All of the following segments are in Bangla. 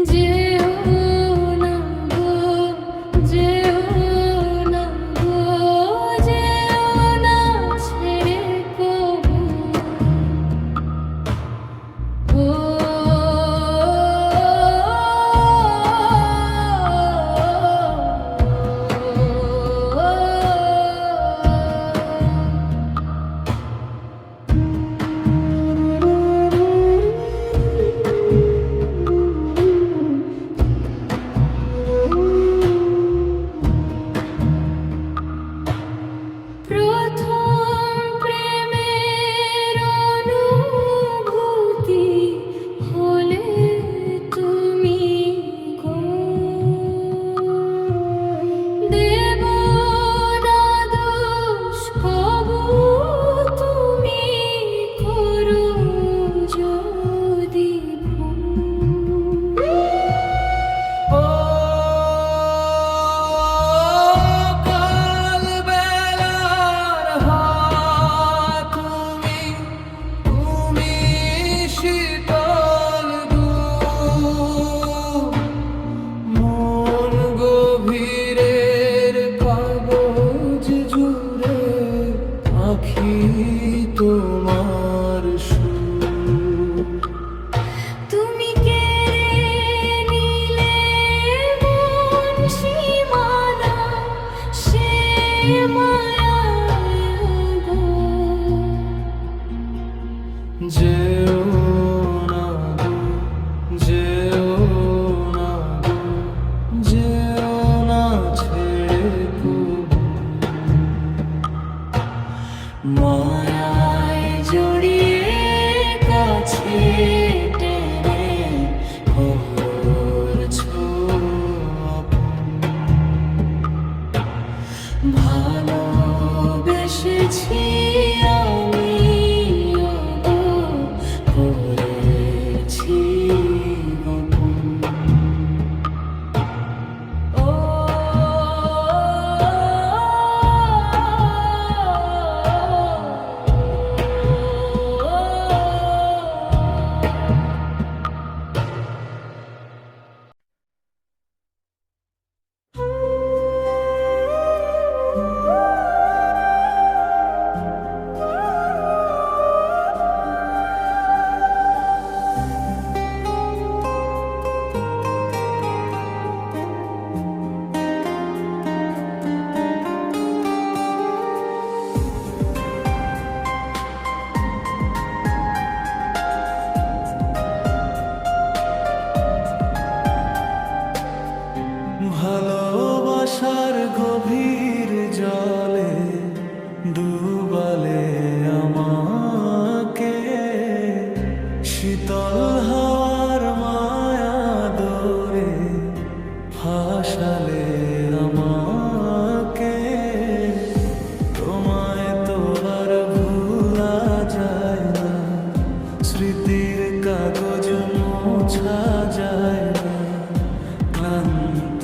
যেও না গো, যেও না গো, যেও না ছেড়ে কবু। প্রথম প্রেমের অনুভূতি হলে তুমি গো, দেব না দোষ কবু তুমি করো যদি ভুল। ও কাল বেলার হাত তুমি, তুমি শীতল দুধ, মন গভীরের কাগজ জুড়ে আঁখি তোমার সুর। তুমি কেড়ে নিলে মন সীমানা, সে মায়ায় গো। যেও না গো, যেও না গো, যেও না ছেড়ে কবু। মায়ায় জড়িয়ে কাছে টেনে করছো আপন। ভালোবেসেছি আমি গো, করেছি গোপন। ও ভালোবাসার গভীর জলে ডুবালে আমাকে, শীতল হাওয়ার মায়া দরে ভাসালে আমাকে। তোমায় তো আর ভোলা যায় না, স্মৃতির কাগজ মোছা যায় না, ক্লান্ত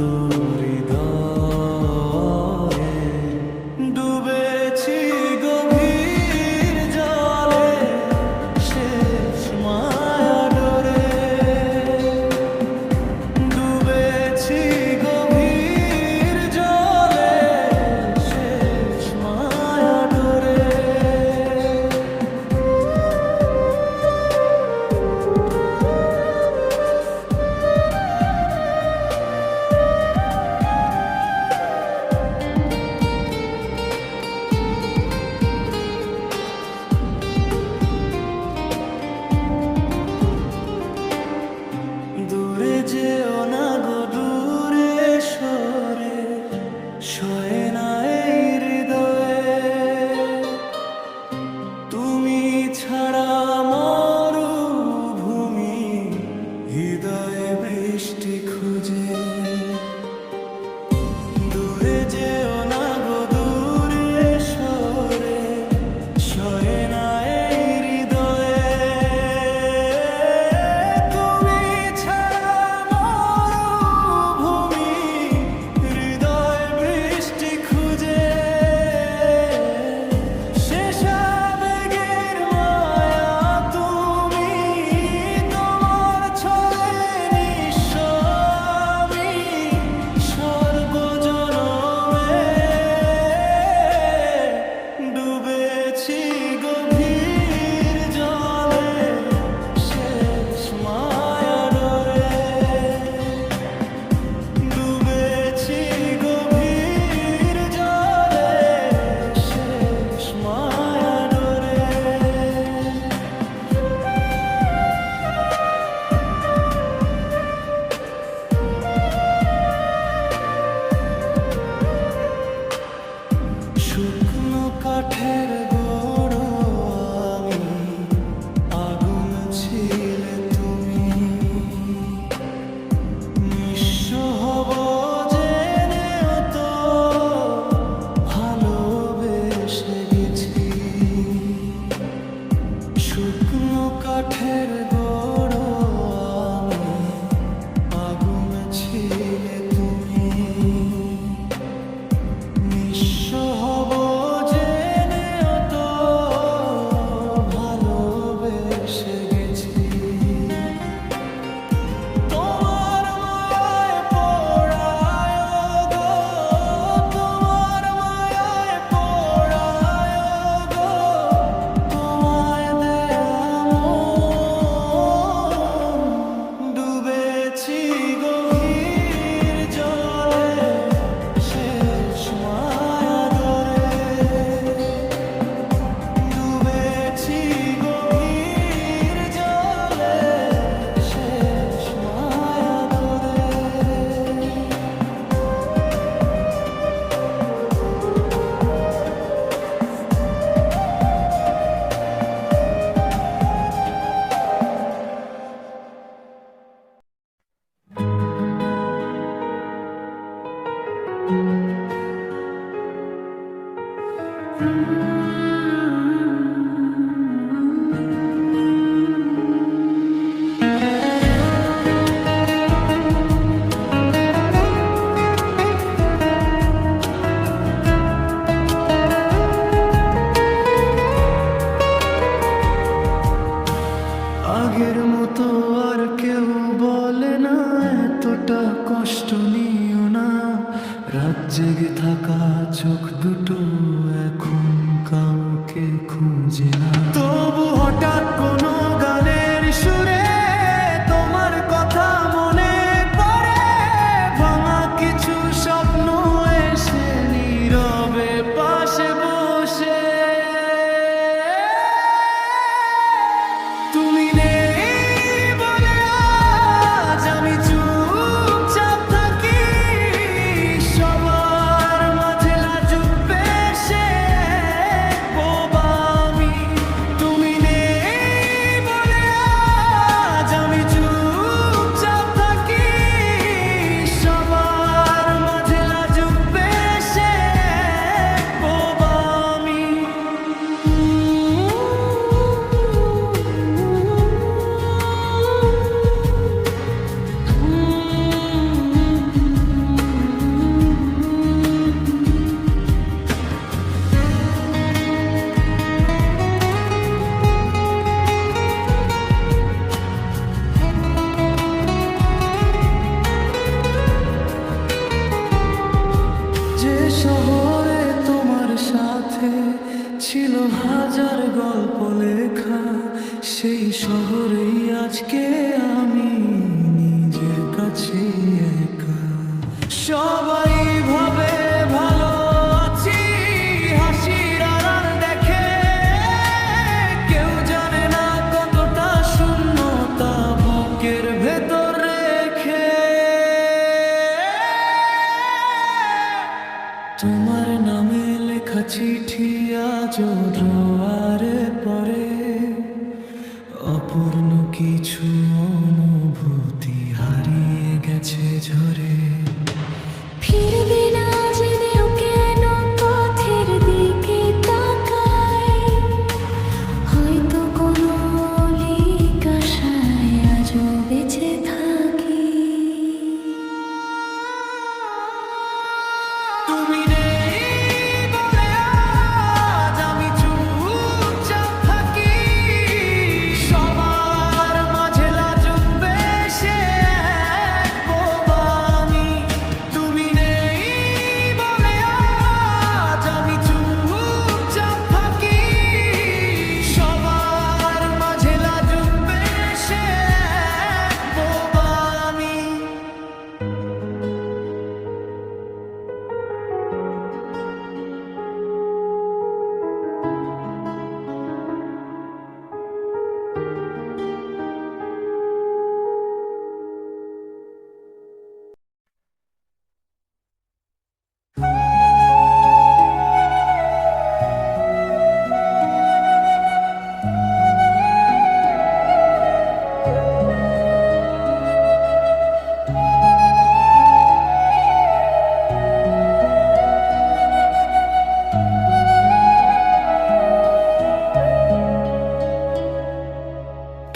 জেগে থাকা চোখ দুটো এখন কাউকে খুঁজে না। তবু হঠাৎ কোনো গানের সুরে তোমার কথা মনে পড়ে, ভাঙা কিছু স্বপ্ন এসে নীরবে পাশে বসে। তুমি নেই বলে আজ আমি চুপচাপ থাকি, সবার মাঝে লাজুক বেশে বোবা আমি। তুমি নেই বলে আজ আমি চুপচাপ থাকি, সবার মাঝে লাজুক বেশে বোবা আমি। যে শহরে তোমার সাথে ছিল হাজার গল্প লেখা, সেই শহরেই আজকে আমি নিজের কাছে একা। সবাই ভাবে ভালো আছি, হাসির আড়াল দেখে, কেউ জানে না কতটা শূন্যতা বুকের ভেতর রেখে। তোমার নামে লেখা চিঠি আজও ড্রয়ারে পড়ে, অপূর্ণ কিছু অনুভূতি হারিয়ে গেছে ঝরে। ফিরবে না জেনেও কেন পথের দিকে তাকাই, হয়তো কোনো অলিক আশায় আজও বেঁচে থাকি। তুমি নেই বলে আজ আমি চুপচাপ থাকি, সবার মাঝে লাজুক বেশে বোবা আমি। তুমি নেই বলে আজ আমি চুপচাপ থাকি, সবার মাঝে লাজুক বেশে বোবা আমি।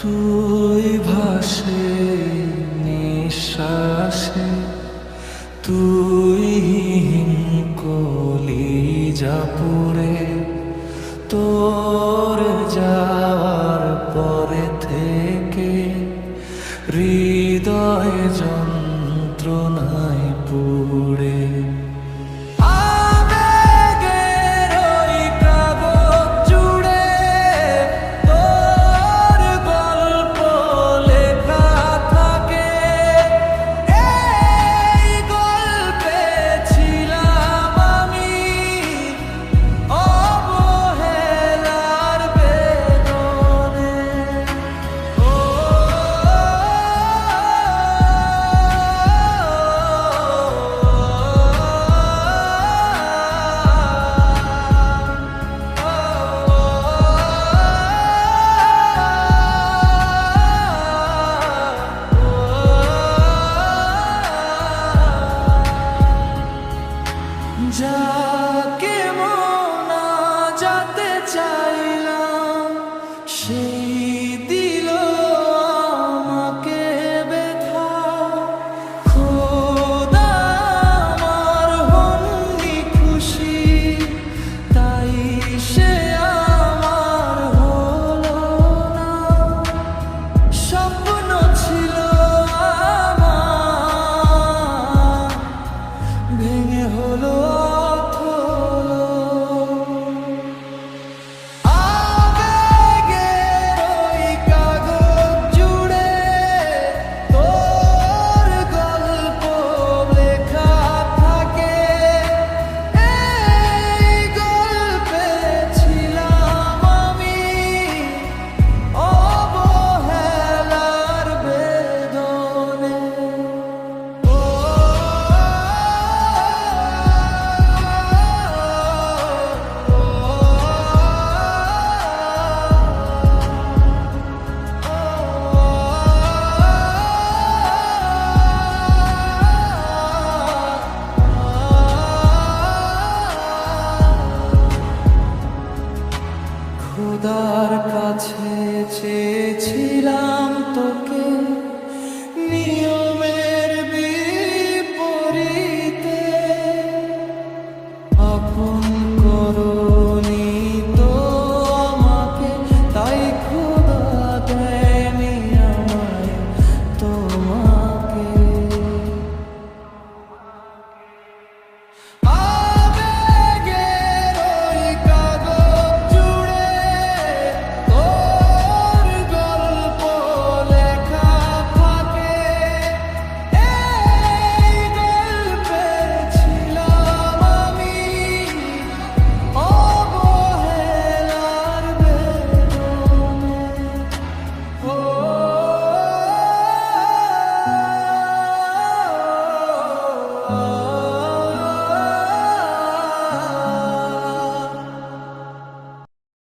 তুই ভাসে নিঃশ্বাসে, তুই কলিজা পুরে, তোর যাওয়ার পরে থেকে হৃদয় যন্ত্রণায় পুড়ে।